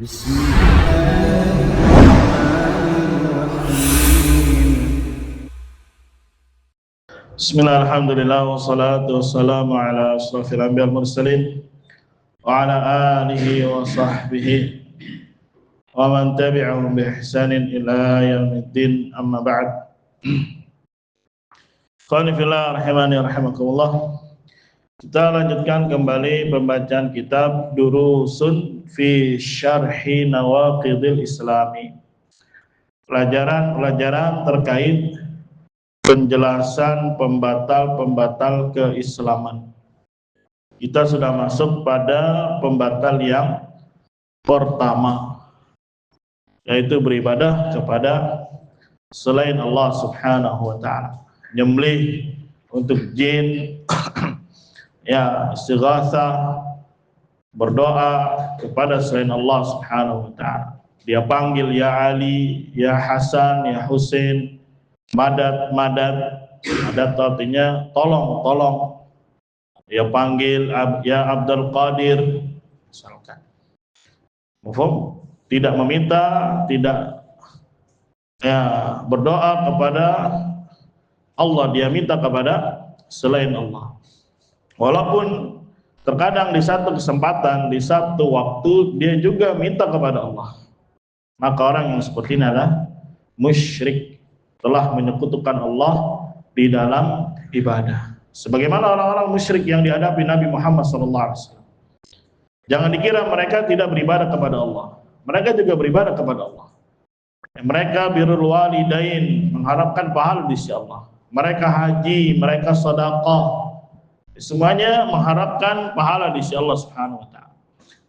Bismillah, alhamdulillah, wassalatu wassalamu ala asrafil anbiya wal mursalin wa ala alihi wa sahbihi wa man tabi'ahum bi ihsanin ila yaumiddin, amma ba'd. Qani fillah rahimani rahimakumullah. Kita lanjutkan kembali pembacaan kitab Durusun fi Syarhi Nawaqidil Islami. Pelajaran-pelajaran terkait penjelasan pembatal-pembatal keislaman. Kita sudah masuk pada pembatal yang pertama, yaitu beribadah kepada selain Allah Subhanahu wa ta'ala. Nyembelih untuk jin, ya, istighatsah, berdoa kepada selain Allah Subhanahu wa ta'ala. Dia panggil ya Ali, ya Hasan, ya Husain, madad, madad. Madad artinya tolong, tolong. Dia panggil ya Abdul Qadir, misalkan. Mufhum? Tidak meminta, tidak berdoa kepada Allah, dia minta kepada selain Allah. Walaupun terkadang di satu kesempatan, di satu waktu dia juga minta kepada Allah. Maka orang yang seperti ini adalah musyrik, telah menyekutukan Allah di dalam ibadah. Sebagaimana orang-orang musyrik yang dihadapi Nabi Muhammad SAW. Jangan dikira mereka tidak beribadah kepada Allah. Mereka juga beribadah kepada Allah. Mereka birrul walidain, mengharapkan pahala di sisi Allah. Mereka haji, mereka sedekah, semuanya mengharapkan pahala di sisi Allah Subhanahu wa ta'ala.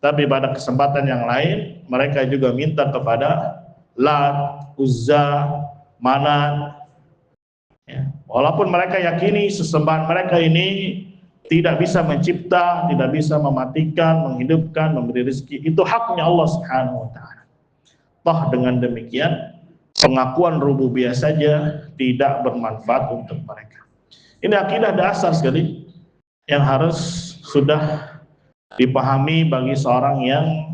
Tapi pada kesempatan yang lain, mereka juga minta kepada Lat, Uzza, Manat. Ya. Walaupun mereka yakini sesembahan mereka ini tidak bisa mencipta, tidak bisa mematikan, menghidupkan, memberi rezeki, itu haknya Allah Subhanahu wa ta'ala. Toh dengan demikian, pengakuan rububiyah saja tidak bermanfaat untuk mereka. Ini akidah dasar sekali yang harus sudah dipahami bagi seorang yang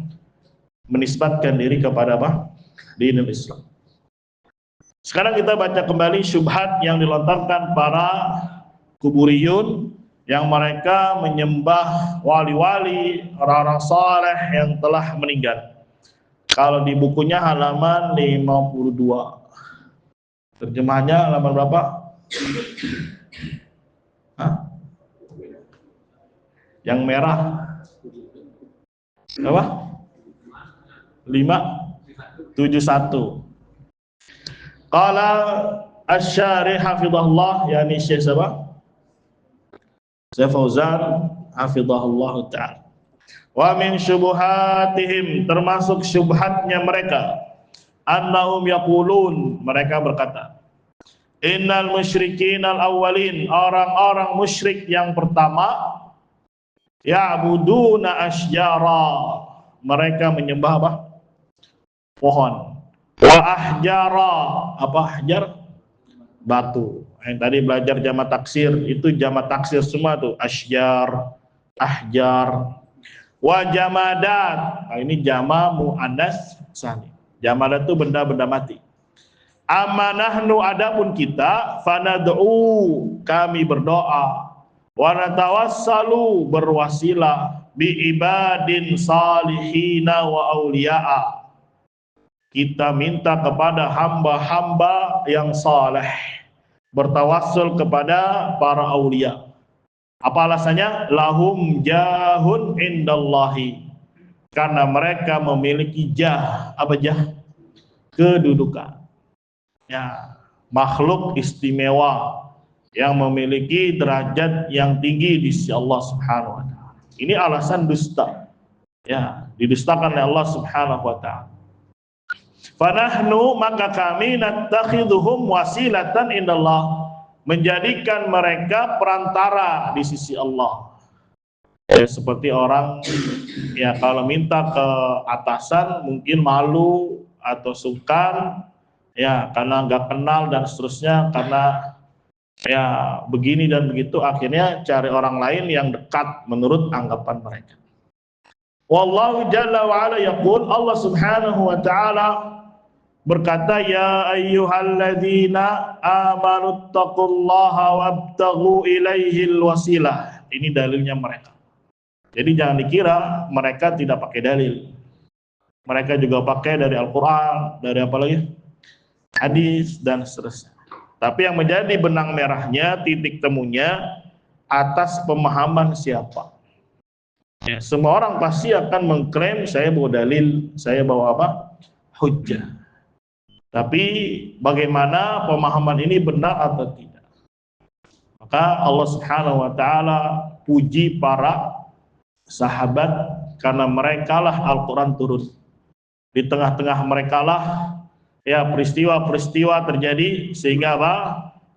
menisbatkan diri kepada apa? Dinul Islam. Sekarang kita baca kembali syubhat yang dilontarkan para kuburiyun yang mereka menyembah wali-wali, orang-orang saleh yang telah meninggal. Kalau di bukunya halaman 52. Terjemahnya halaman berapa? Hah? Yang merah. Apa? 571. Qala asy-syarih hafizahullah, yakni Syekh siapa? Syekh Fauzan hafizahullah ta'ala. Wa min syubuhatihim, termasuk syubhatnya mereka, annahum yaqulun, mereka berkata, innal musyrikin al-awwalin, orang-orang musyrik yang pertama, ya'buduna asjara, mereka menyembah apa? Pohon. Wa ahjara, apa ahjar? Batu. Yang tadi belajar jamak taksir, itu jamak taksir semua tuh, asjar, ahjar. Wa jamadat, nah, ini jama muannas salim. Jamadat itu benda-benda mati. Amanahnu, adapun kita, fanad'u, kami berdoa, wa natawassalu, berwasilah, bi ibadin salihina wa auliya'a, kita minta kepada hamba-hamba yang saleh, bertawassul kepada para aulia. Apa alasannya? Lahum jahun indallahi, karena mereka memiliki jah. Apa jah? Kedudukan. Ya, makhluk istimewa yang memiliki derajat yang tinggi di sisi Allah Subhanahu wa ta'ala. Ini alasan dusta. Ya, didustakan oleh Allah Subhanahu wa ta'ala. Fanahnu, maka kami nattakhidhuhum wasilatan indallah, menjadikan mereka perantara di sisi Allah. Ya, seperti orang ya kalau minta ke atasan mungkin malu atau sungkan ya karena nggak kenal dan seterusnya, karena ya begini dan begitu, akhirnya cari orang lain yang dekat menurut anggapan mereka. Wallahu jalla wa ala yaqul, Allah subhanahu wa ta'ala berkata, ya ayyuhalladzina amanu taqullaha wabtaghu ilaihil wasilah. Ini dalilnya mereka. Jadi jangan dikira mereka tidak pakai dalil. Mereka juga pakai dari Al-Quran, dari apa lagi? Hadis dan seterusnya. Tapi yang menjadi benang merahnya, titik temunya atas pemahaman siapa. Ya, semua orang pasti akan mengklaim saya bawa dalil, saya bawa apa? Hujjah. Tapi bagaimana pemahaman ini benar atau tidak? Maka Allah Subhanahu wa ta'ala puji para sahabat karena merekalah Al-Quran turun. Di tengah-tengah merekalah ya peristiwa-peristiwa terjadi sehingga apa?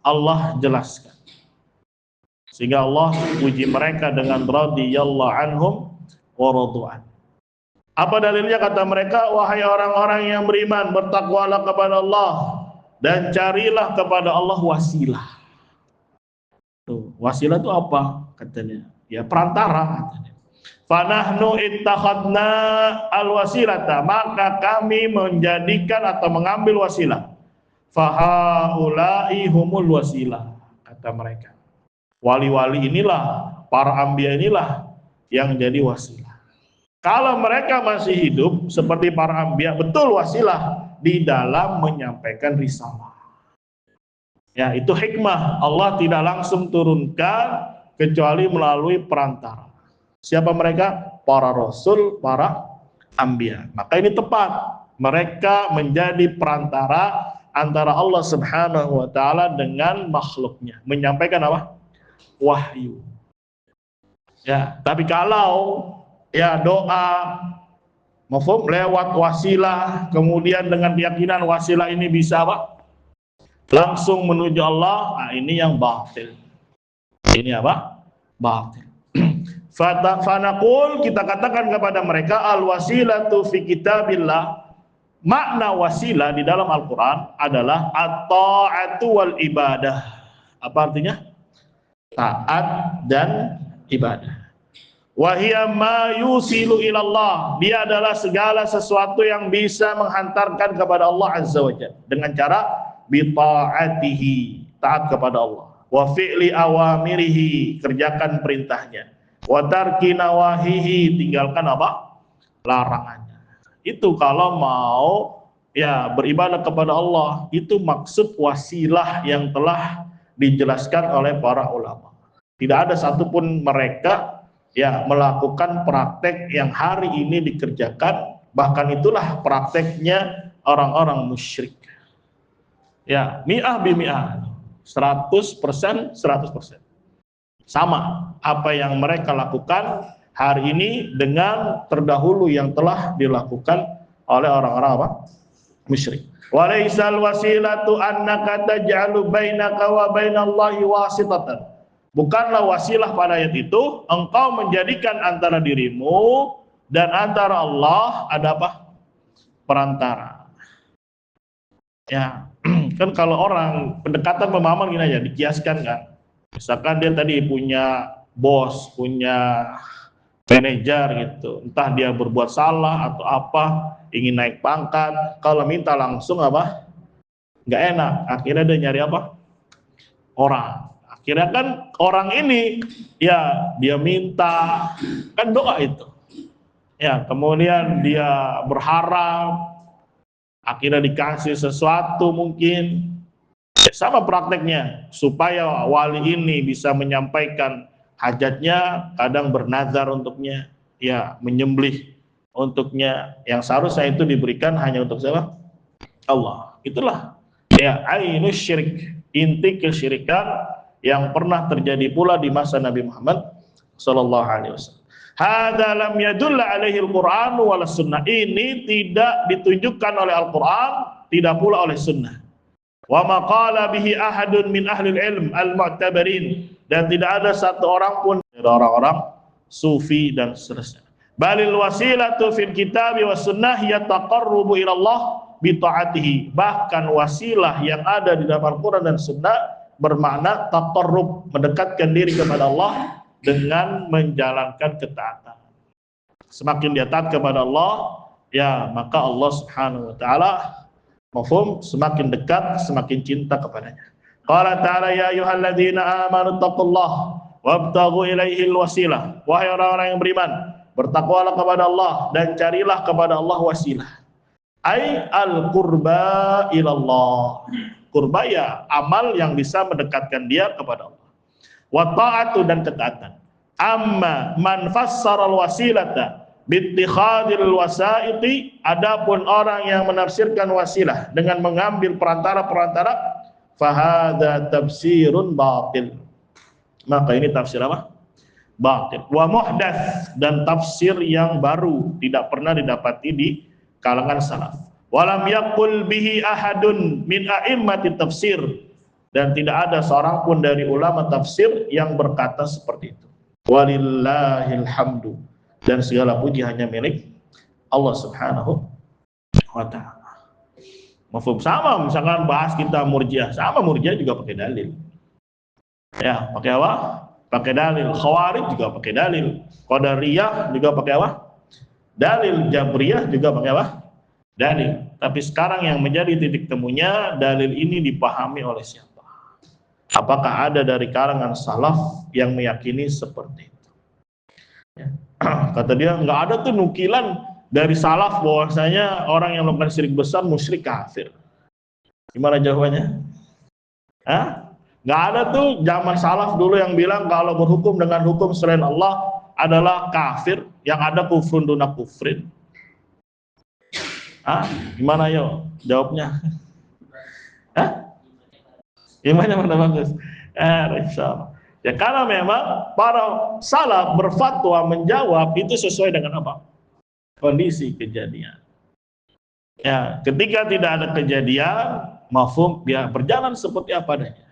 Allah jelaskan. Sehingga Allah puji mereka dengan radhiyallahu anhum wa radu'an. Apa dalilnya? Kata mereka, wahai orang-orang yang beriman, bertakwalah kepada Allah dan carilah kepada Allah wasilah. Tuh, wasilah itu apa? Katanya, ya perantara katanya. Fanahnu ittakhadna alwasilata, maka kami menjadikan atau mengambil wasilah. Fahaulai humul wasilah, kata mereka. Wali-wali inilah, para anbiya inilah yang jadi wasilah. Kalau mereka masih hidup seperti para anbiya, betul wasilah di dalam menyampaikan risalah. Ya, itu hikmah. Allah tidak langsung turunkan kecuali melalui perantara. Siapa mereka? Para rasul, para anbiya. Maka ini tepat. Mereka menjadi perantara antara Allah Subhanahu wa ta'ala dengan makhluknya. Menyampaikan apa? Wahyu. Ya, tapi kalau ya doa mafhum lewat wasilah, kemudian dengan keyakinan wasilah ini bisa apa? Langsung menuju Allah, nah ini yang batil. Ini apa? Batil. Fanaqul, kita katakan kepada mereka, al wasilatu fi kitabillah. Makna wasilah di dalam Al-Quran adalah at-ta'atu wal ibadah. Apa artinya? Taat dan ibadah. Wahiyya ma yusilu ilallah, dia adalah segala sesuatu yang bisa menghantarkan kepada Allah Azza wa Jalla dengan cara bita'atihi, taat kepada Allah, wa fi'li awamirihi, kerjakan perintahnya, wa tarki nawahihi, tinggalkan apa? Larangannya. Itu kalau mau ya beribadah kepada Allah, itu maksud wasilah yang telah dijelaskan oleh para ulama. Tidak ada satupun mereka ya melakukan praktek yang hari ini dikerjakan, bahkan itulah prakteknya orang-orang musyrik. Ya, mi'ah bimi'ah, 100% 100%. Sama apa yang mereka lakukan hari ini dengan terdahulu yang telah dilakukan oleh orang-orang apa? Musyrik. Walaisal wasilatu annaka taj'alu bainaka wa bainallahi wasitatan. Bukanlah wasilah pada ayat itu engkau menjadikan antara dirimu dan antara Allah ada apa? Perantara. Ya, kan kalau orang pendekatan pemahaman gini aja, dikiaskan kan. Misalkan dia tadi punya bos, punya manajer gitu, entah dia berbuat salah atau apa, ingin naik pangkat, kalau minta langsung apa? Nggak enak, akhirnya dia nyari apa? Orang. Akhirnya kan orang ini ya dia minta, kan doa itu. Ya, kemudian dia berharap akhirnya dikasih sesuatu mungkin. Sama prakteknya, supaya wali ini bisa menyampaikan hajatnya, kadang bernazar untuknya, ya menyembelih untuknya, yang seharusnya itu diberikan hanya untuk siapa? Allah. Itulah ya ainus syirik, inti kesyirikan yang pernah terjadi pula di masa Nabi Muhammad sallallahu alaihi wasallam. Hadza lam yadulla alaihi al-Qur'an wala sunnah. Ini tidak ditunjukkan oleh Al-Qur'an, tidak pula oleh sunnah. Wa ma qala bihi ahadun min ahli ilm al-mu'tabarin, dan tidak ada satu orang pun dari orang-orang sufi dan seterusnya. Balil wasilatu fil kitabi was sunnah yataqarrubu ila Allah bi ta'atihi. Bahkan wasilah yang ada di dalam Al-Qur'an dan sunnah bermakna taqarrub, mendekatkan diri kepada Allah dengan menjalankan ketaatan. semakin dia taat kepada Allah, ya maka Allah Subhanahu wa taala mafhum semakin dekat, semakin cinta kepadanya. Qala ta'ala ya ayyuhalladzina amanu taqullaha wabtaghu ilaihil wasilah. Wahai orang-orang yang beriman, bertakwalah kepada Allah dan carilah kepada Allah wasilah. Ai al-qurba ilallah. Qurba ya amal yang bisa mendekatkan dia kepada Allah. Wa ta'atu dan ketaatan. Amma man fassara al-wasilata bittikhadil wasaiti, adapun orang yang menafsirkan wasilah dengan mengambil perantara-perantara, fahadza tafsirun batil. Maka ini tafsir apa? Batil. Wa muhdats, dan tafsir yang baru, tidak pernah didapati di kalangan salaf. Walam yaqul bihi ahadun min a'immati tafsir, dan tidak ada seorang pun dari ulama tafsir yang berkata seperti itu. Walillahil hamdu, dan segala puji hanya milik Allah Subhanahu wa ta'ala. Mafhum? Sama misalkan bahas kita Murji'ah, sama Murji'ah juga pakai dalil. Ya, pakai apa? Pakai dalil. Khawarij juga pakai dalil. Qadariyah juga pakai apa? Dalil. Jabriyah juga pakai apa? Dalil. Tapi sekarang yang menjadi titik temunya, dalil ini dipahami oleh siapa? Apakah ada dari kalangan salaf yang meyakini seperti itu? Ya. Kata dia, nggak ada tuh nukilan dari salaf bahwasanya orang yang melakukan syirik besar musyrik kafir. Gimana jawabannya? Hah? Nggak ada tuh zaman salaf dulu yang bilang kalau berhukum dengan hukum selain Allah adalah kafir, yang ada kufrun duna kufrin. Ah, gimana yo jawabnya? Hah? Gimana mana bagus? Insyaallah. Ya karena memang para salaf berfatwa menjawab itu sesuai dengan apa? Kondisi kejadian. Ya, ketika tidak ada kejadian, mafhum dia berjalan seperti apa adanya.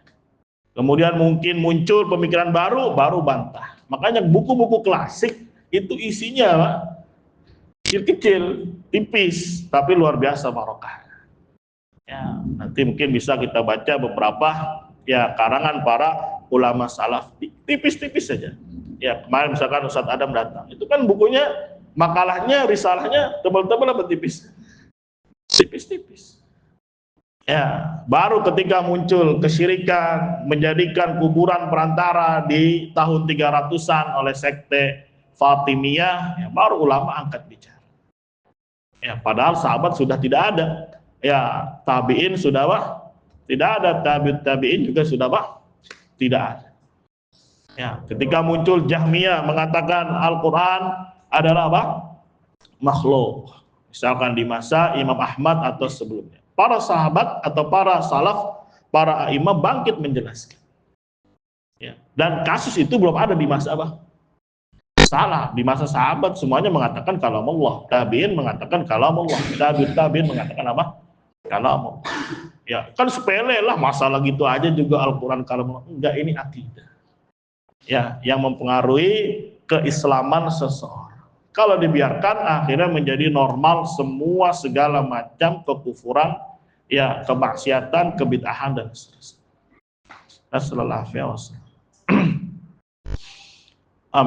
Kemudian mungkin muncul pemikiran baru bantah. Makanya buku-buku klasik itu isinya Pak, kecil-kecil, tipis, tapi luar biasa barokah. Ya, nanti mungkin bisa kita baca beberapa ya karangan para ulama salaf, tipis-tipis saja. Ya, kemarin misalkan Ustadz Adam datang, itu kan bukunya, makalahnya, risalahnya tebal-tebal apa tipis? Tipis-tipis. Ya, baru ketika muncul kesyirikan, menjadikan kuburan perantara di tahun 300-an oleh sekte Fatimiyah, ya, baru ulama angkat bicara. Ya, padahal sahabat sudah tidak ada. Ya, tabi'in sudah apa? Tidak ada, tabi'in juga sudah apa? Tidak ada. Ya, ketika muncul Jahmiyah mengatakan Al-Qur'an adalah apa? Makhluk. Misalkan di masa Imam Ahmad atau sebelumnya. Para sahabat atau para salaf, para imam bangkit menjelaskan. Ya. Dan kasus itu belum ada di masa apa? Salah. Di masa sahabat semuanya mengatakan kalam Allah. Tabi'in mengatakan kalam Allah. Tabi'in mengatakan apa? Kalam Allah. Ya, kan sepele lah masalah gitu aja juga Al-Quran kalam Allah. Enggak, ini akidah. Ya, yang mempengaruhi keislaman seseorang. Kalau dibiarkan akhirnya menjadi normal semua segala macam kekufuran, ya kemaksiatan, kebid'ahan dan seterusnya. Assalamualaikum.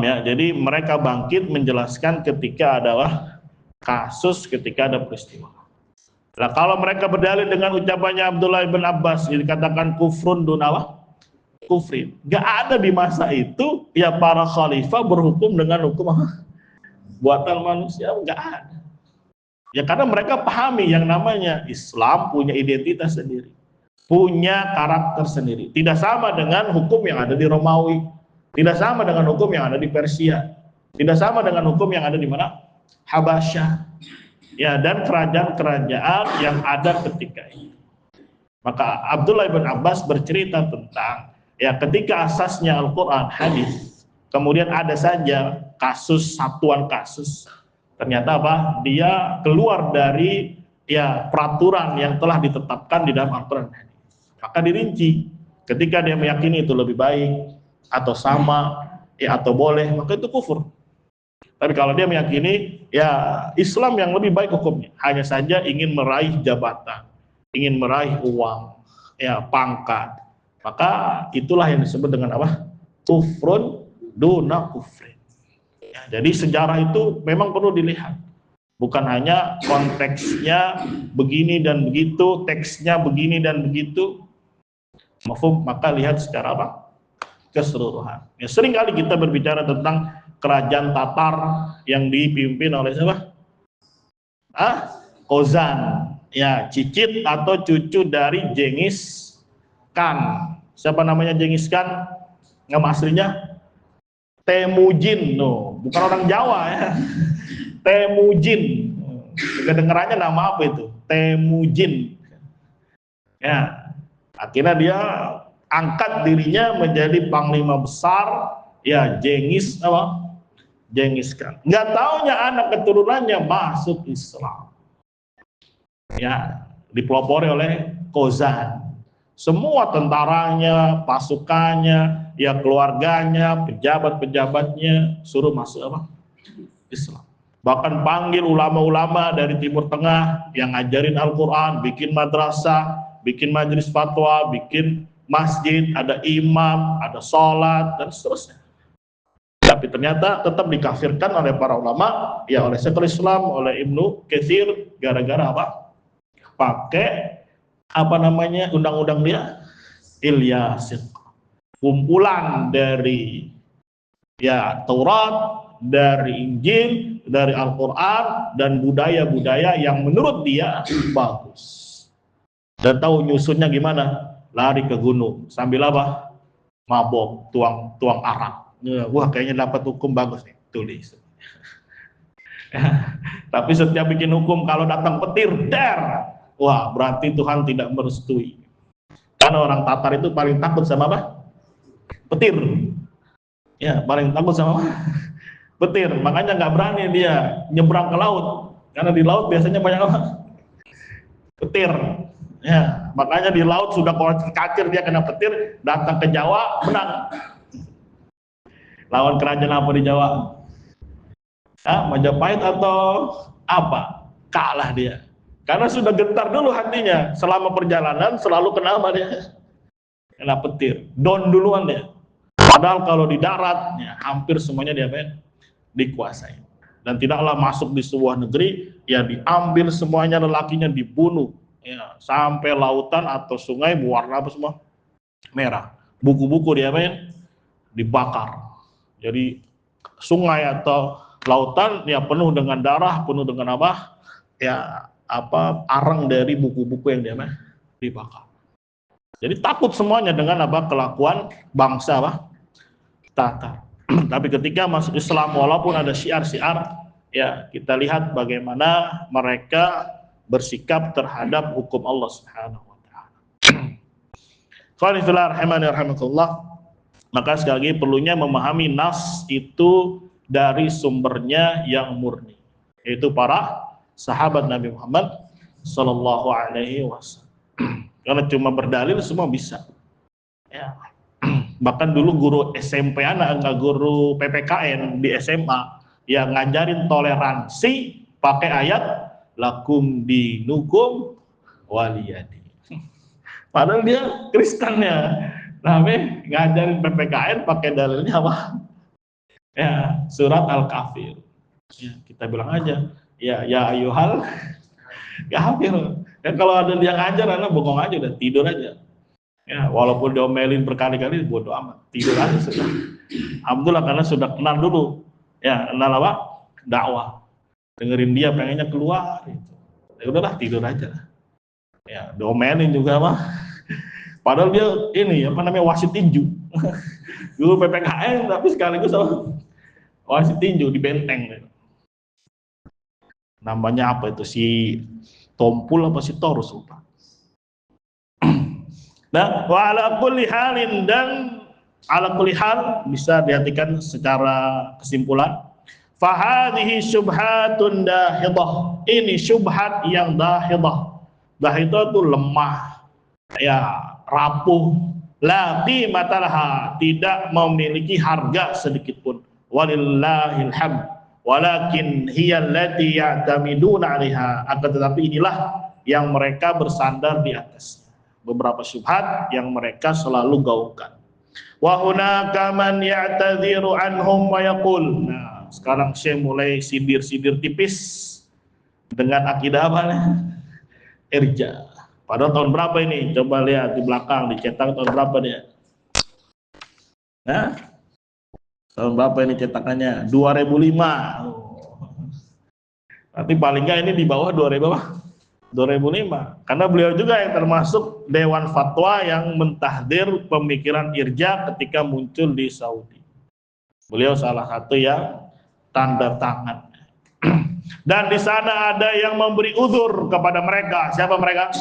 Ya, jadi mereka bangkit menjelaskan ketika ada kasus, ketika ada peristiwa. Nah, kalau mereka berdalil dengan ucapannya Abdullah bin Abbas dikatakan kufrun dunawa kufrin, nggak ada di masa itu ya para khalifah berhukum dengan hukum buatan manusia, nggak ada. Ya karena mereka pahami yang namanya Islam punya identitas sendiri, punya karakter sendiri. Tidak sama dengan hukum yang ada di Romawi, tidak sama dengan hukum yang ada di Persia, tidak sama dengan hukum yang ada di mana? Habasyah. Ya, dan kerajaan-kerajaan yang ada ketika itu. Maka Abdullah bin Abbas bercerita tentang ya ketika asasnya Al-Quran, hadis, kemudian ada saja kasus, satuan kasus, ternyata apa? Dia keluar dari ya peraturan yang telah ditetapkan di dalam Al-Quran. Maka dirinci, ketika dia meyakini itu lebih baik atau sama ya atau boleh, maka itu kufur. Tapi kalau dia meyakini ya Islam yang lebih baik hukumnya, hanya saja ingin meraih jabatan, ingin meraih uang, ya pangkat, maka itulah yang disebut dengan apa? Kufrun duna kufrin. Ya, jadi sejarah itu memang perlu dilihat. Bukan hanya konteksnya begini dan begitu, teksnya begini dan begitu. Mafhum, maka lihat secara apa? Keseluruhan. Ya, sering kali kita berbicara tentang kerajaan Tatar yang dipimpin oleh siapa? Kozan. Ya, cicit atau cucu dari Genghis Khan. Siapa namanya Genghis Khan? Nama aslinya Temujin. No, bukan orang Jawa ya. Temujin. Kedengarannya nama apa itu? Temujin. Ya, akhirnya dia angkat dirinya menjadi panglima besar, ya Genghis apa? Genghis Khan. Nggak taunya anak keturunannya masuk Islam. Ya, dipelopori oleh Kozan. Semua tentaranya, pasukannya, ya keluarganya, pejabat-pejabatnya suruh masuk apa? Islam. Bahkan panggil ulama-ulama dari Timur Tengah yang ngajarin Al-Quran, bikin madrasah, bikin majelis fatwa, bikin masjid, ada imam, ada sholat, dan seterusnya. Tapi ternyata tetap dikafirkan oleh para ulama, ya oleh Syekhul Islam, oleh Ibnu Katsir, gara-gara apa? Pakai apa namanya undang-undang dia? Ilyasin. Kumpulan dari ya Taurat, dari Injil, dari Al-Quran, dan budaya-budaya yang menurut dia bagus. Dan tahu nyusunnya gimana? Lari ke gunung sambil apa? Mabok, tuang arak. Wah, kayaknya dapat hukum bagus nih, tulis. Tapi setiap bikin hukum kalau datang petir, der, wah berarti Tuhan tidak merestui. Karena orang Tatar itu paling takut sama apa? Petir. Ya, paling takut sama apa? Petir. Makanya nggak berani dia nyebrang ke laut. Karena di laut biasanya banyak apa? Petir. Ya, makanya di laut sudah kacir dia kena petir, datang ke Jawa menang. Lawan kerajaan apa di Jawa? Majapahit atau apa? Kalah dia. Karena sudah gentar dulu hatinya. Selama perjalanan selalu kena apa dia? Kena petir. Down duluan dia. Padahal kalau di darat, ya, hampir semuanya dia dikuasai. Dan tidaklah masuk di sebuah negeri, ya diambil semuanya, lelakinya dibunuh. Ya, sampai lautan atau sungai berwarna apa semua? Merah. Buku-buku dia dibakar. Jadi sungai atau lautan ya penuh dengan darah, penuh dengan apa? Ya apa arang dari buku-buku yang dia dibakar. Jadi takut semuanya dengan apa? Kelakuan bangsa apa? Tatar. Tapi ketika masuk Islam, walaupun ada syiar-syiar, ya kita lihat bagaimana mereka bersikap terhadap hukum Allah Subhanahu wa taala. Qanifillah rahimani rahimakumullah. Maka sekali lagi perlunya memahami nas itu dari sumbernya yang murni, yaitu para sahabat Nabi Muhammad sallallahu alaihi wasallam. Karena cuma berdalil semua bisa. Ya. Bahkan dulu guru SMP enggak guru PPKN di SMA yang ngajarin toleransi pakai ayat lakum dinukum waliyadi. Padahal dia Kristennya. Tapi ngajarin PPKN pakai dalilnya apa? Ya, surat Al-Kafir. Ya, kita bilang aja, ya ayuhal kafir. Ya, kalau ada yang ngajar, anak bongong aja, udah tidur aja. Ya, walaupun diomelin berkali-kali, bodo amat, tidur aja sudah. Alhamdulillah karena sudah kenal dulu. Ya, kenal apa? Dakwah. Dengerin dia pengennya keluar. Gitu. Ya udahlah, tidur aja. Ya, diomelin juga mah. Padahal dia ini apa namanya wasit tinju. Dulu PPKN tapi sekaligus wasit tinju di Benteng. Namanya apa itu si Tompul apa si Torus lupa. Nah, wa ala kulli halin dan ala kulli hal bisa diartikan secara kesimpulan. Fa hadhihi syubhatun dahidah. Ini syubhat yang dahidah. Dahidah itu lemah. Ya, rapuh, la qimatalah, tidak memiliki harga sedikit pun. Walillahil hamd. Walakin hiya allati ya'tamiduna 'alaiha. Akan tetapi inilah yang mereka bersandar di atas. Beberapa syubhat yang mereka selalu gaungkan. Wa hunaka man ya'tadhiru anhum wa yaqul. Nah, Sekarang Syekh mulai sindir-sindir tipis dengan akidah apa nih? Irja. Padahal tahun berapa ini? Coba lihat di belakang, dicetak tahun berapa dia? Nah, tahun berapa ini cetakannya? 2005. Tapi paling nggak ini di bawah 2005. Karena beliau juga yang termasuk Dewan Fatwa yang mentahdir pemikiran irja ketika muncul di Saudi. Beliau salah satu yang tanda tangan. Dan di sana ada yang memberi uzur kepada mereka. Siapa mereka?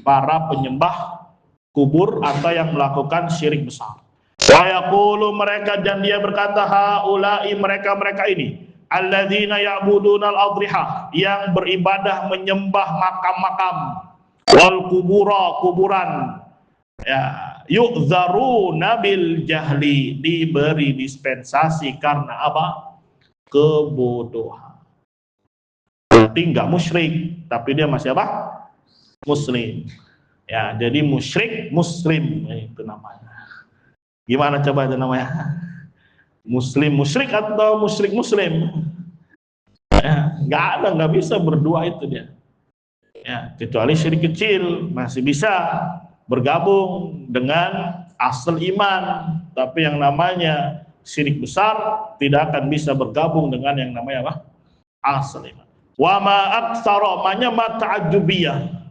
Para penyembah kubur atau yang melakukan syirik besar. Wa yaqulu mereka, dan dia berkata, haula'i mereka ini, alladzina ya'buduna al-adriha, yang beribadah menyembah makam-makam, wal kubura, kuburan, ya, yu'dzaruna bil jahli, diberi dispensasi karena apa? Kebodohan. Berarti enggak musyrik, tapi dia masih apa? Muslim. Ya, jadi musyrik muslim itu namanya. Gimana coba itu namanya? Muslim musyrik atau musyrik muslim? Ya, nggak bisa berdua itu dia. Ya, kecuali syirik kecil masih bisa bergabung dengan asal iman, tapi yang namanya syirik besar tidak akan bisa bergabung dengan yang namanya apa? Asal iman. Wa ma aktsara ma ta'ajjubiyah.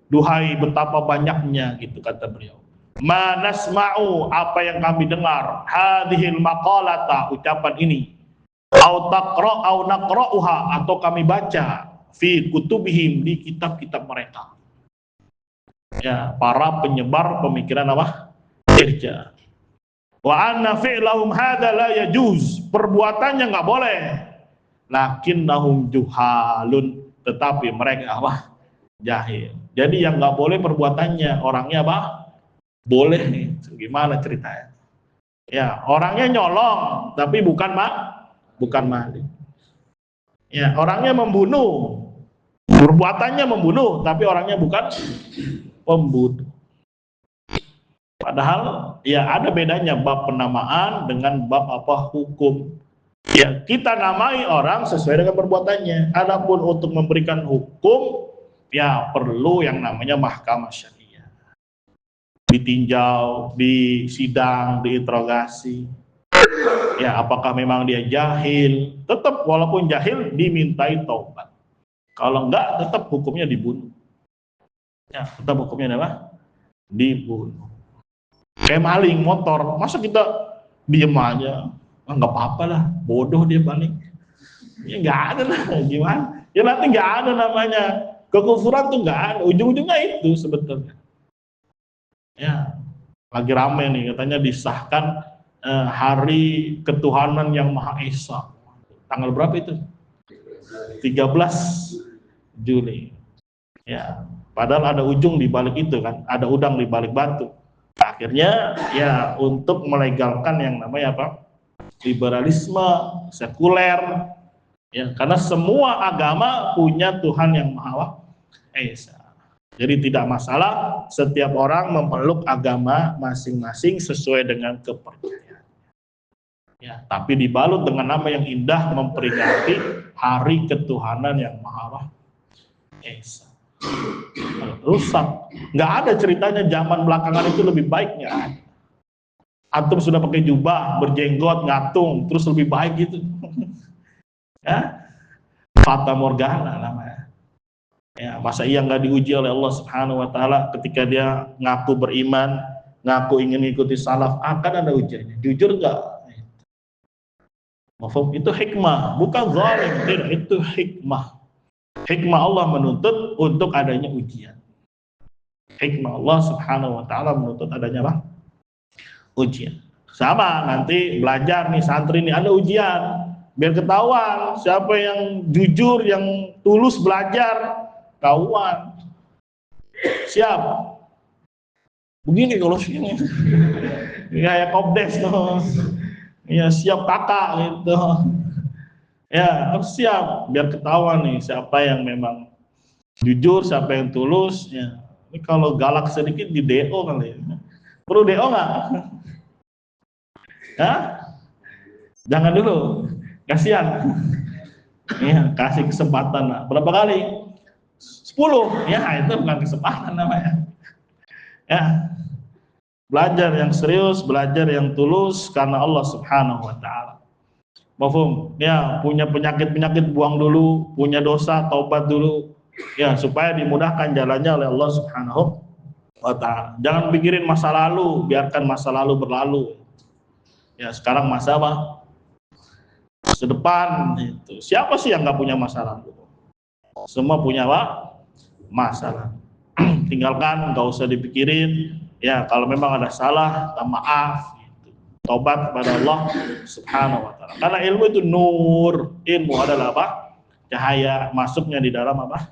Duhai betapa banyaknya, gitu kata beliau. Ma nasma'u, apa yang kami dengar, hadhil maqalata, ucapan ini, au taqra au naqra'uha, atau kami baca, fi kutubihim, di kitab-kitab mereka. Ya, para penyebar pemikiran apa? Irja. Wa anna fi'lahum hadza la yajuz, perbuatannya enggak boleh. Lakinnahum juhalun, tetapi mereka apa? Jahil. Jadi yang nggak boleh perbuatannya, orangnya apa? Boleh nih. Gimana ceritanya? Ya, orangnya nyolong, tapi bukan maling. Ya, orangnya membunuh, perbuatannya membunuh, tapi orangnya bukan pembunuh. Padahal ya ada bedanya bab penamaan dengan bab apa? Hukum. Ya, kita namai orang sesuai dengan perbuatannya. Adapun untuk memberikan hukum, ya perlu yang namanya mahkamah syariah, ditinjau, disidang, diinterogasi. Ya, apakah memang dia jahil? Tetap walaupun jahil dimintai taubat. Kalau enggak, tetap hukumnya dibunuh. Ya, tetap hukumnya apa? Dibunuh. Kayak maling motor, masa kita diem aja? Enggak apa-apa lah, bodoh dia maling. Ya enggak ada lah, gimana? Ya nanti enggak ada namanya kekufuran tuh nggak ada, ujung-ujungnya itu sebetulnya. Ya, lagi rame nih katanya disahkan hari ketuhanan yang Maha Esa. Tanggal berapa itu? 13 Juli. Ya, padahal ada ujung di balik itu kan, ada udang di balik batu. Akhirnya ya untuk melegalkan yang namanya apa? Liberalisme sekuler. Ya, karena semua agama punya Tuhan yang Maha Esa. Jadi tidak masalah setiap orang memeluk agama masing-masing sesuai dengan kepercayaan. Ya, tapi dibalut dengan nama yang indah memperingati hari ketuhanan yang Maha Esa. Rusak. Nggak ada ceritanya zaman belakangan itu lebih baik, nggak ada. Antum sudah pakai jubah, berjenggot, ngatung, terus lebih baik gitu. Ya, fata morgana namanya. Ya, masa ia nggak diuji oleh Allah Subhanahu wa taala ketika dia ngaku beriman, ngaku ingin mengikuti salaf, akan ada ujiannya. Jujur nggak? Mafhum? Itu hikmah, bukan zalim, tidak, itu hikmah. Hikmah Allah menuntut untuk adanya ujian. Hikmah Allah Subhanahu wa taala menuntut adanya apa? Ujian. Sama nanti belajar nih santri nih ada ujian, biar ketahuan siapa yang jujur, yang tulus belajar. Kawan siap begini kalau sini kayak kopdes tuh ya, siap kakak gitu ya, harus siap biar ketahuan nih siapa yang memang jujur, siapa yang tulus ya. Ini kalau galak sedikit di DO kali ya. Perlu DO nggak? Ya, jangan dulu Kasihan. Ya, kasih kesempatan. Nah, berapa kali? 10. Ya, itu bukan kesempatan namanya. Ya, belajar yang serius, belajar yang tulus karena Allah Subhanahu wa taala. Mafhum? Ya, punya penyakit-penyakit buang dulu, punya dosa taubat dulu. Ya, supaya dimudahkan jalannya oleh Allah Subhanahu wa taala. Jangan pikirin masa lalu, biarkan masa lalu berlalu. Ya, sekarang masa apa? Masa depan itu. Siapa sih yang nggak punya masa lalu? Semua punya apa? Masa lalu. Tinggalkan, nggak usah dipikirin. Ya, kalau memang ada salah, minta maaf. Gitu. Tobat kepada Allah Subhanahu wa taala. Karena ilmu itu nur. Ilmu adalah apa? Cahaya, masuknya di dalam apa?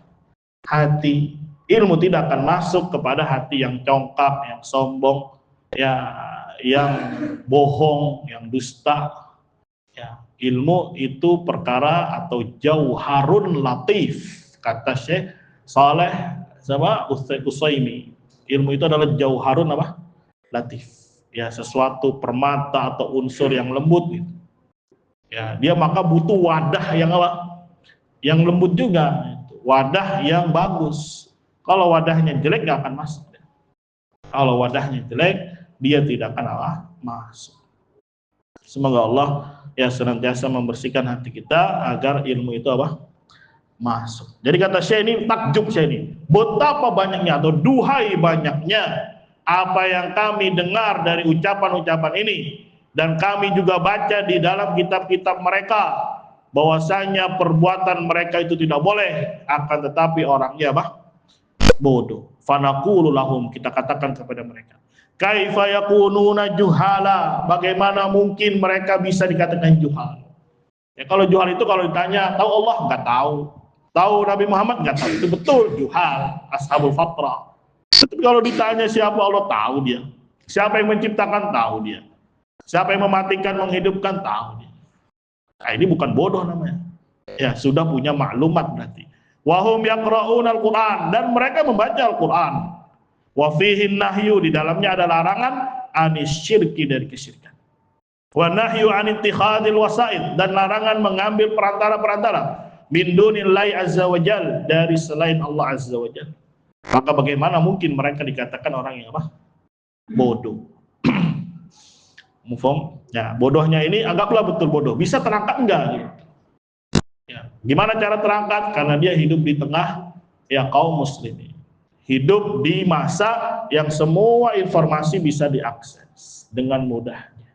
Hati. Ilmu tidak akan masuk kepada hati yang congkak, yang sombong, ya, yang bohong, yang dusta. Ya, ilmu itu perkara atau jauharun latif, kata Syekh Saleh sama Ustaz Utsaimin. Ilmu itu adalah jauharun apa? Latif. Ya, sesuatu permata atau unsur yang lembut gitu. Ya, dia maka butuh wadah yang apa? Yang lembut juga, wadah yang bagus. Kalau wadahnya jelek nggak akan masuk. Kalau wadahnya jelek, dia tidak akan apa? Masuk. Semoga Allah ya senantiasa membersihkan hati kita agar ilmu itu apa? Masuk. Jadi kata Syekh ini, takjub Syekh ini, betapa banyaknya atau duhai banyaknya apa yang kami dengar dari ucapan-ucapan ini, dan kami juga baca di dalam kitab-kitab mereka bahwasanya perbuatan mereka itu tidak boleh, akan tetapi orangnya apa? Bodoh. Fanaqulu lahum, kita katakan kepada mereka, kaifa yakununa juhala, bagaimana mungkin mereka bisa dikatakan juhal. Ya, kalau juhal itu kalau ditanya, tahu Allah? Enggak tahu. Tahu Nabi Muhammad? Enggak tahu. Itu betul juhal, ashabul fatrah. Tapi kalau ditanya siapa Allah, tahu dia. Siapa yang menciptakan, tahu dia. Siapa yang mematikan, menghidupkan, tahu dia. Nah, ini bukan bodoh namanya. Ya, sudah punya maklumat berarti. Wahum yaqra'un al-Quran, dan mereka membaca Al-Quran. Wa fihi nahyu, di dalamnya ada larangan anis syirki, dari kesyirikan. Wa nahyu an ittikhadil wasaid, dan larangan mengambil perantara-perantara min dunillahi azza wajal, dari selain Allah azza wajal. Maka bagaimana mungkin mereka dikatakan orang yang apa? Bodoh. Mufhum? Ya, bodohnya ini anggaplah betul bodoh. Bisa terangkat enggak? Ya. Gimana cara terangkat? Karena dia hidup di tengah ya kaum muslimin. Hidup di masa yang semua informasi bisa diakses dengan mudahnya.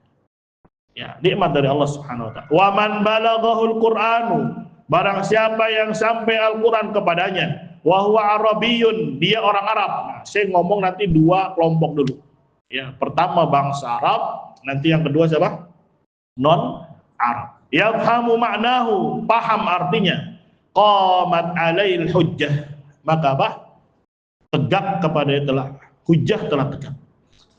Ya, nikmat dari Allah Subhanahu wa taala. Wa man balaghahul Qur'anu, barang siapa yang sampai Al-Qur'an kepadanya, wa huwa arabiyyun, dia orang Arab. Nah, saya ngomong nanti dua kelompok dulu. Ya, pertama bangsa Arab, nanti yang kedua siapa? Non Arab. Yafhamu ma'nahu, paham artinya. Qamat alail hujjah, maka apa? Tegak kepada telah hujjah, telah tegak.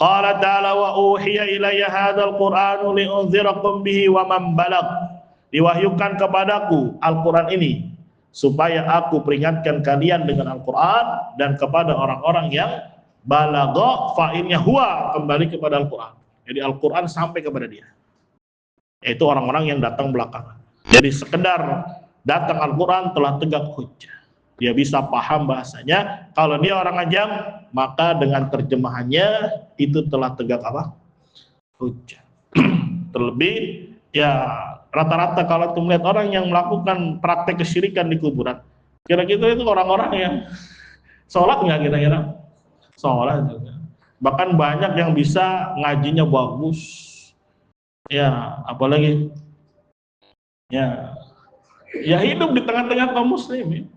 Qala ta'ala wa uhiya ilayya hadzal qur'anu li'unzirakum bihi wa man balagh. Diwahyukan kepadaku Al-Qur'an ini supaya aku peringatkan kalian dengan Al-Qur'an, dan kepada orang-orang yang balagha, fa'ilnya huwa, kembali kepada Al-Qur'an. Jadi Al-Qur'an sampai kepada dia. Yaitu orang-orang yang datang belakangan. Jadi sekedar datang Al-Qur'an telah tegak hujjah. Dia bisa paham bahasanya. Kalau dia orang ajam, maka dengan terjemahannya itu telah tegak apa? Hujjah. Terlebih ya rata-rata kalau kita melihat orang yang melakukan praktek kesyirikan di kuburan, kira-kira itu orang-orang yang sholat nggak kira-kira? Sholat juga. Bahkan banyak yang bisa ngajinya bagus. Ya, apalagi ya hidup di tengah-tengah kaum muslimin.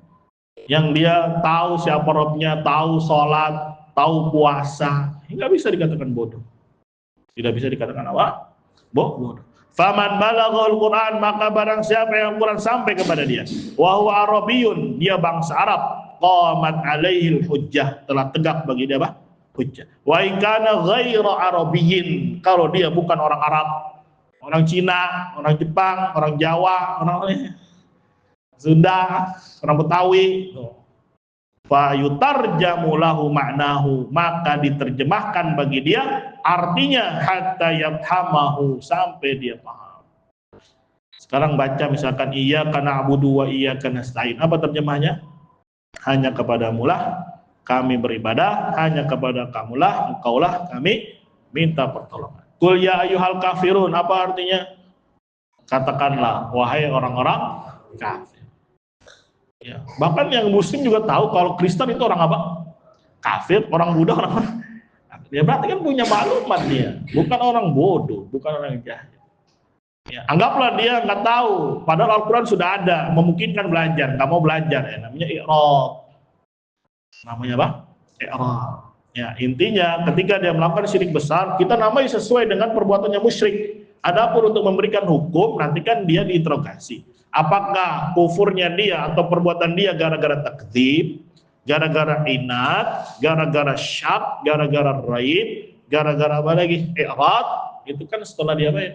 Yang dia tahu siapa Robnya, tahu sholat, tahu puasa, nggak bisa dikatakan bodoh. Tidak bisa dikatakan apa? Bodoh. Faman balaghul Quran, maka barang siapa yang Quran sampai kepada dia, wa huwa arabiyyun, dia bangsa Arab, qamat alaihil hujjah, telah tegak bagi dia apa? Hujjah. Wa in kana ghaira arabiyyin, kalau dia bukan orang Arab, orang Cina, orang Jepang, orang Jawa, orang Sunda, orang Betawi, fa yutarjamu lahu ma'nahu, maka diterjemahkan bagi dia artinya hatta yafhamahu, sampai dia paham. Sekarang baca misalkan iyyaka na'budu wa iyyaka nasta'in. Apa terjemahnya? Hanya kepadamu lah kami beribadah, hanya kepada kamulah, engkaulah kami minta pertolongan. Qul ya ayyuhal kafirun, apa artinya? Katakanlah, wahai orang-orang kafir. Ya, bahkan yang muslim juga tahu kalau Kristen itu orang apa? Kafir, orang Buddha orang apa? Ya berarti kan punya maklumat dia, bukan orang bodoh, bukan orang jahil. Ya, anggaplah dia nggak tahu, padahal Al-Quran sudah ada, memungkinkan belajar, nggak mau belajar, ya, namanya i'rad. Namanya apa? I'rad. Ya, intinya ketika dia melakukan syirik besar, kita namai sesuai dengan perbuatannya musyrik. Adapun untuk memberikan hukum, nanti kan dia diinterogasi. Apakah kufurnya dia atau perbuatan dia gara-gara takdzib, gara-gara inat, gara-gara syak, gara-gara raib, gara-gara apa lagi? I'rad. Itu kan setelah dia apa ya?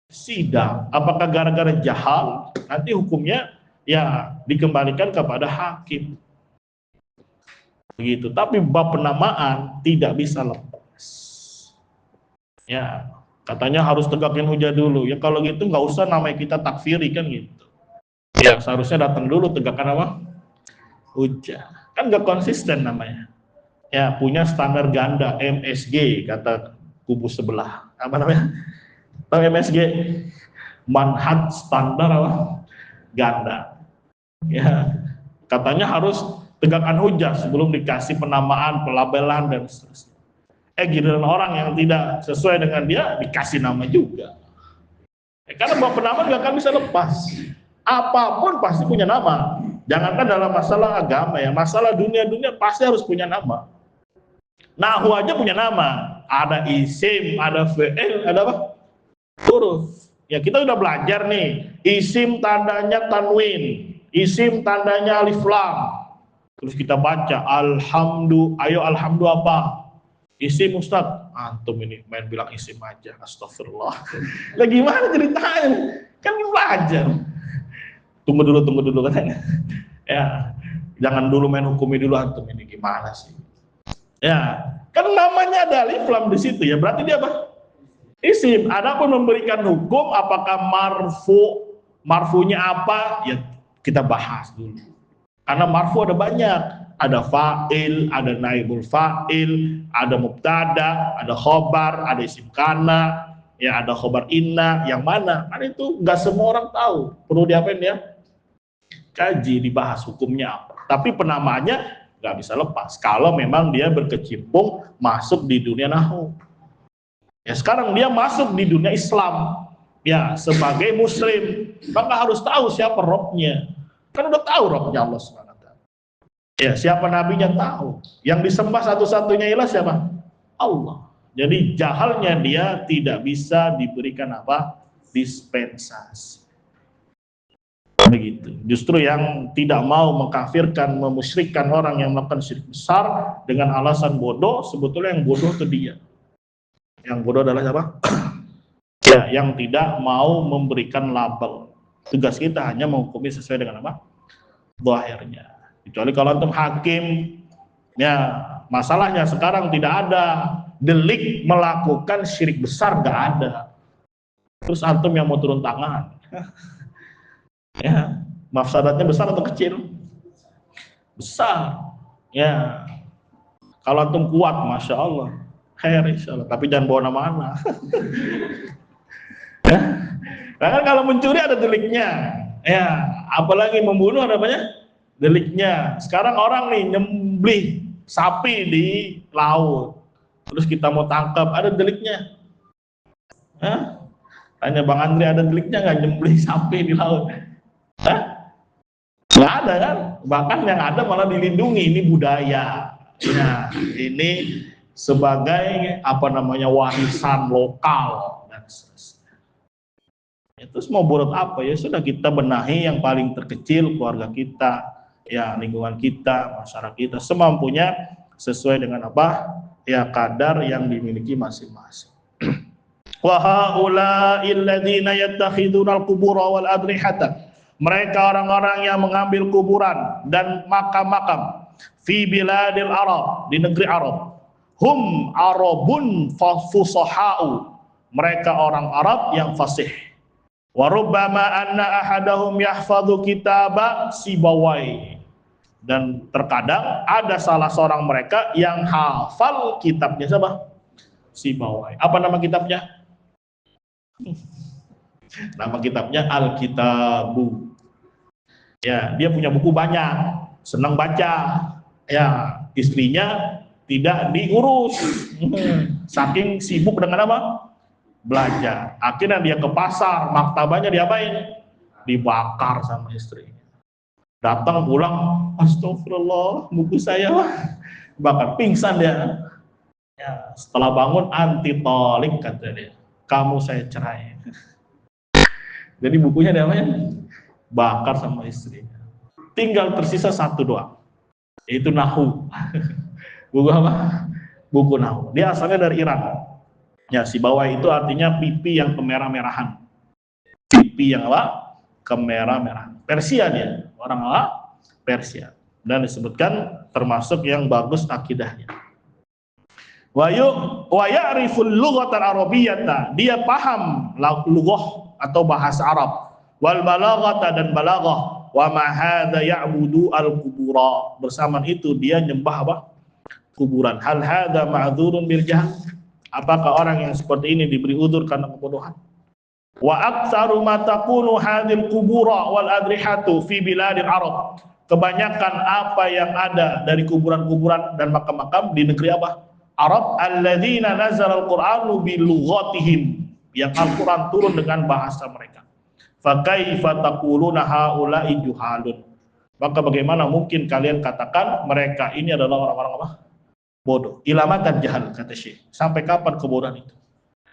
Sidang. Apakah gara-gara jahal? Nanti hukumnya ya dikembalikan kepada hakim. Begitu. Tapi bab penamaan tidak bisa lepas. Ya, katanya harus tegakin hujah dulu. Ya kalau gitu nggak usah namanya kita takfiri kan gitu. Ya seharusnya datang dulu tegakkan apa? Hujah. Kan nggak konsisten namanya. Ya punya standar ganda MSG kata kubu sebelah. Apa namanya? Tahu MSG? Manhaj standar apa? Ganda. Ya, katanya harus tegakkan hujah sebelum dikasih penamaan, pelabelan dan seterusnya. Giliran orang yang tidak sesuai dengan dia dikasih nama juga. Karena bahwa penamaan gak akan bisa lepas. Apapun pasti punya nama. Jangankan dalam masalah agama ya, masalah dunia-dunia pasti harus punya nama. Nahu aja punya nama. Ada isim, ada fi'il, ada apa? Huruf. Ya kita udah belajar nih, isim tandanya tanwin, isim tandanya alif lam. Terus kita baca alhamdu, ayo alhamdu apa? Isim Ustaz. Antum ini main bilang isim aja, astagfirullah. Lah gimana ceritanya? Kan belajar. Tunggu dulu katanya. Ya, jangan dulu main hukumi dulu antum ini gimana sih? Ya, kan namanya ada alif lam di situ ya, berarti dia apa? Isim. Adapun memberikan hukum apakah marfunya apa ya kita bahas dulu. Karena marfu ada banyak, ada fa'il, ada naibul fa'il, ada mubtada, ada khobar, ada isim kana, ya ada khobar inna, yang mana? Kan itu nggak semua orang tahu. Perlu diapain ya? Kaji, dibahas hukumnya apa. Tapi penamaannya nggak bisa lepas kalau memang dia berkecimpung masuk di dunia nahwu. Ya sekarang dia masuk di dunia Islam ya sebagai muslim, maka harus tahu siapa Robnya. Kan udah tahu Robnya Allah SWT. Ya siapa nabinya tahu. Yang disembah satu-satunya ialah siapa? Allah. Jadi jahalnya dia tidak bisa diberikan apa? Dispensasi. Begitu. Justru yang tidak mau mengkafirkan, memusyrikkan orang yang melakukan syirik besar dengan alasan bodoh, sebetulnya yang bodoh itu dia. Yang bodoh adalah siapa? Ya, yang tidak mau memberikan label. Tugas kita hanya menghukumi sesuai dengan apa? Zahirnya. Kecuali kalau antum hakim, ya masalahnya sekarang tidak ada delik melakukan syirik besar, nggak ada. Terus antum yang mau turun tangan. Ya, mafsadatnya besar atau kecil? Besar. Ya, kalau antum kuat, masya Allah. Khair insyaallah, tapi jangan bawa nama anak. Ya. Nah, kalau mencuri ada deliknya. Ya, apalagi membunuh ada banyak deliknya. Sekarang orang nih nyembelih sapi di laut. Terus kita mau tangkap, ada deliknya. Hah? Tanya Bang Andri, ada deliknya nggak nyembelih sapi di laut? Hah? Nggak ada kan? Bahkan yang ada malah dilindungi, ini budaya. Nah, ini sebagai apa namanya warisan lokal dan seterusnya. Terus mau borot apa ya sudah kita benahi yang paling terkecil keluarga kita, ya lingkungan kita, masyarakat kita semampunya sesuai dengan apa ya kadar yang dimiliki masing-masing. Wa haula'il ladzina yattakhiduna al-qubura wal adrihata. Mereka orang-orang yang mengambil kuburan dan makam-makam fi biladil Arab, di negeri Arab. Hum arabun fusaha'u, mereka orang Arab yang fasih. Wa rubbama anna ahadahum yahfadhu kitaba Sibawai. Dan terkadang ada salah seorang mereka yang hafal kitabnya siapa? Sibawai. Apa nama kitabnya? Nama kitabnya Al-Kitabu. Ya, dia punya buku banyak, senang baca. Ya, istrinya tidak diurus. Saking sibuk dengan apa? Belajar. Akhirnya dia ke pasar, maktabahnya diapain? Dibakar sama istrinya. Datang pulang, astagfirullah, buku saya bakar, pingsan dia. Ya, setelah bangun anti tolik kata dia, kamu saya cerai. Jadi bukunya diapain? Bakar sama istrinya. Tinggal tersisa satu doang, yaitu Nahu. Buku apa? Buku Nahu. Dia asalnya dari Iran. Ya, Sibawai itu artinya pipi yang kemerah-merahan. Pipi yang apa? Kemerah-merahan. Persia dia, orang apa? Persia. Dan disebutkan termasuk yang bagus akidahnya. Wa ya'riful lughatal arabiyyata, dia paham lughah atau bahasa Arab. Wal balaghata, dan balaghah. Wa ma hadza ya'budu al-qubura, bersamaan itu dia nyembah apa? Kuburan. Hal hadza ma'dzurun bil jahl, apakah orang yang seperti ini diberi udzur karena kebodohan? Wa aktsaru ma takunu hadhil qubura wal adrihatu fi biladil arab, kebanyakan apa yang ada dari kuburan-kuburan dan makam-makam di negeri apa? Arab. Alladzina nazala al-Qur'anu bi lughatihim, yang Al-Qur'an turun dengan bahasa mereka. Fa kaifa taquluna haula'i juhalun, maka bagaimana mungkin kalian katakan mereka ini adalah orang-orang apa? Bodoh. Ilamatan jahal, kata Syekh. Sampai kapan kebodohan itu?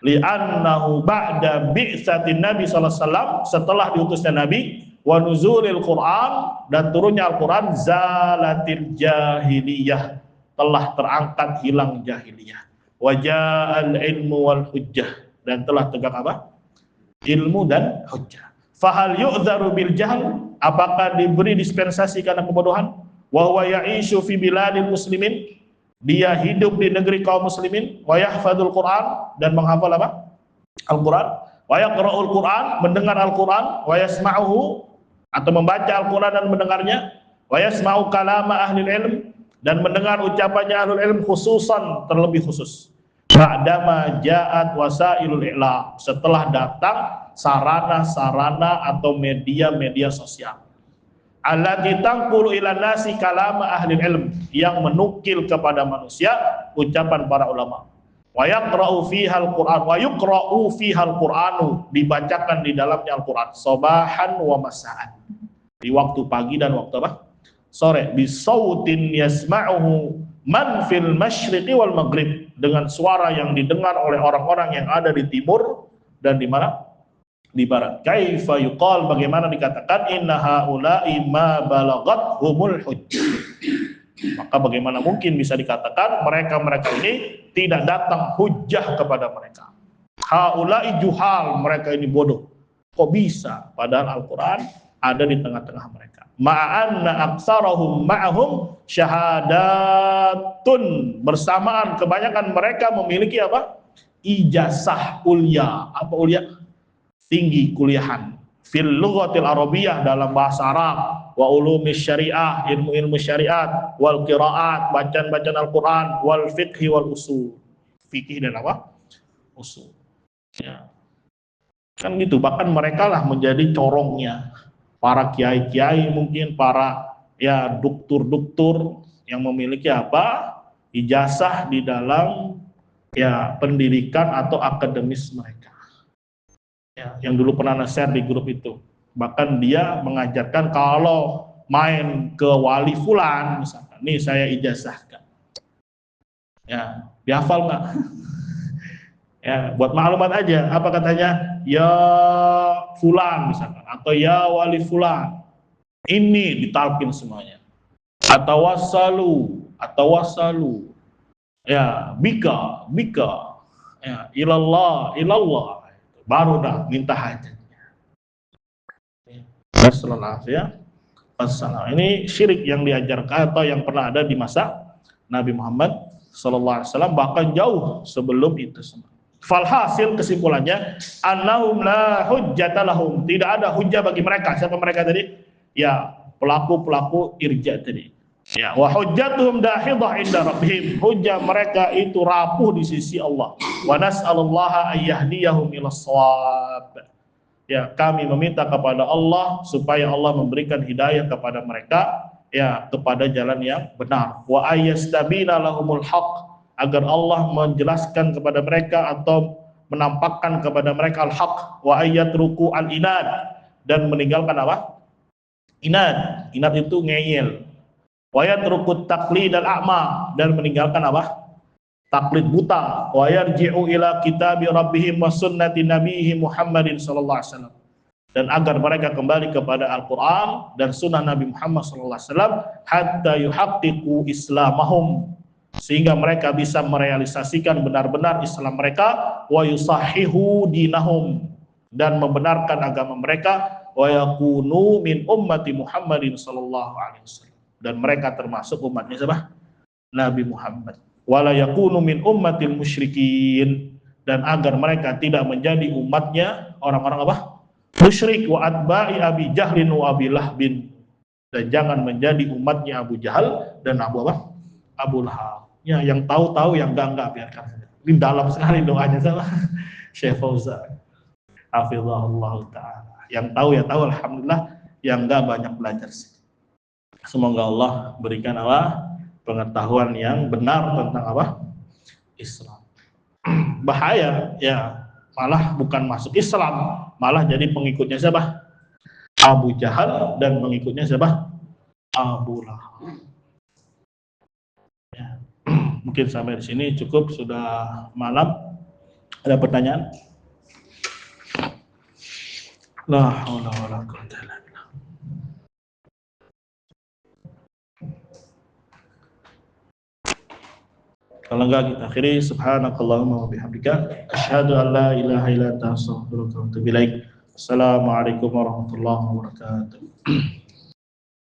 Li'annahu ba'da bi'satin Nabi sallallahu alaihi wasallam, setelah diutusnya Nabi, wa nuzulil Qur'an, dan turunnya Al-Qur'an, zalatil jahiliyah, telah terangkat hilang jahiliyah. Wa ja'al ilmu wal hujjah, dan telah tegak apa? Ilmu dan hujjah. Fahal yu'dzaru bil jahl, apakah diberi dispensasi karena kebodohan? Wa huwa ya'ishu fi biladil muslimin, dia hidup di negeri kaum muslimin. Wa yahfadzul Qur'an, dan menghafal apa? Al-Qur'an. Wa yaqra'ul Qur'an, mendengar Al-Qur'an. Wa yasma'uhu, atau membaca Al-Qur'an dan mendengarnya. Wa yasma'u kalama ahli ilm, dan mendengar ucapannya ahli ilm, khususan, terlebih khusus. Ba'dama ja'at wasailul i'lam, setelah datang sarana-sarana atau media-media sosial. Allati tanqulu ila nasi kalama ahli ilm, yang menukil kepada manusia ucapan para ulama. Wa yaqra'u fiha al-Qur'an, wa yuqra'u fiha al-Qur'anu, dibacakan di dalamnya Al-Qur'an, sabahan wa masa'an, di waktu pagi dan waktu apa? Sore. Bi sautin yasma'uhu man fil masyriqi wal maghrib, dengan suara yang didengar oleh orang-orang yang ada di timur dan di mana? Di barat. Kaifa yuqal, bagaimana dikatakan inna haula'i ma balaghat humul hujjah, maka bagaimana mungkin bisa dikatakan mereka-mereka ini tidak datang hujjah kepada mereka. Haula'i juhal, mereka ini bodoh. Kok bisa? Padahal Al-Quran ada di tengah-tengah mereka. Ma'anna aksarahum ma'ahum syahadatun, bersamaan kebanyakan mereka memiliki apa? Ijazah ulya. Apa ulya? Tinggi, kuliahan. Fil lughatil arabiyyah, dalam bahasa Arab. Wa ulumis syariah, ilmu-ilmu syariat. Wal qiraat, bacaan-bacaan Al-Quran. Wal fiqhi wal usul, fikih dan apa? Usul. Ya. Kan gitu, bahkan mereka lah menjadi corongnya. Para kiai-kiai, mungkin para ya duktur-duktur yang memiliki apa? Ijazah di dalam ya pendidikan atau akademis mereka. Ya, yang dulu pernah share di grup itu, bahkan dia mengajarkan kalau main ke wali fulan misalkan, nih saya ijazahkan, ya dihafal nggak? Ya buat maklumat aja, apa katanya? Ya fulan misalkan, atau ya wali fulan, ini ditalkin semuanya. Atau wasalu, ya bika, ya ilallah, baru dah minta hajatnya. Wassalam. Ini syirik yang diajarkan atau yang pernah ada di masa Nabi Muhammad SAW, bahkan jauh sebelum itu semua. Falhasil kesimpulannya, annahum la hujjata lahum, tidak ada hujjah bagi mereka. Siapa mereka tadi? Ya, pelaku-pelaku irja tadi. Ya, wa hujjatuhum dahidah inda rabbihim, hujjah mereka itu rapuh di sisi Allah. Wa nas'alullaha ayyahdiyahum ilas shawab. Ya, kami meminta kepada Allah supaya Allah memberikan hidayah kepada mereka, ya, kepada jalan yang benar. Wa ayyastabina lahumul haqq, agar Allah menjelaskan kepada mereka atau menampakkan kepada mereka al-haq. Wa ayyatruku al-inad, dan meninggalkan apa? Inad. Inad itu ngeyel. Wa yatruku taqlid al-a'ma, dan meninggalkan apa? Taklid buta. Wa yarji'u ila kitabi rabbihim wa sunnati nabiyhi Muhammadin sallallahu alaihi wasallam, dan agar mereka kembali kepada Al-Qur'an dan sunnah Nabi Muhammad sallallahu alaihi wasallam, hatta yuhaqqiqu islamahum, sehingga mereka bisa merealisasikan benar-benar Islam mereka, wa yusahihu dinahum, dan membenarkan agama mereka, wa yakunu min ummati Muhammadin sallallahu alaihi wasallam, dan mereka termasuk umatnya siapa? Nabi Muhammad. Wala yakunu min ummatil musyrikin, dan agar mereka tidak menjadi umatnya orang-orang apa? Musyrik, wa atba'i Abi Jahlin wa Abi Lahbin, dan jangan menjadi umatnya Abu Jahal dan Abu apa? Abu Lahab. Ya, yang tahu-tahu, yang enggak biarkan saja. Ini dalam sekali doanya sama Syekh Fauzan. Hafizahullah ta'ala. Yang tahu ya tahu, alhamdulillah. Yang enggak banyak belajar sih. Semoga Allah berikan apa? Pengetahuan yang benar tentang apa? Islam. Bahaya ya, malah bukan masuk Islam, malah jadi pengikutnya siapa? Abu Jahal, dan pengikutnya siapa? Abu Lahab. Ya. Mungkin sampai di sini cukup, sudah malam. Ada pertanyaan? La haula wala quwwata illa billah. Kalau enggak kita akhiri. Subhanakallahumma wa bihamdika asyhadu an la ilaha illa anta astaghfiruka wa atubu ilaik. Assalamualaikum warahmatullahi wabarakatuh.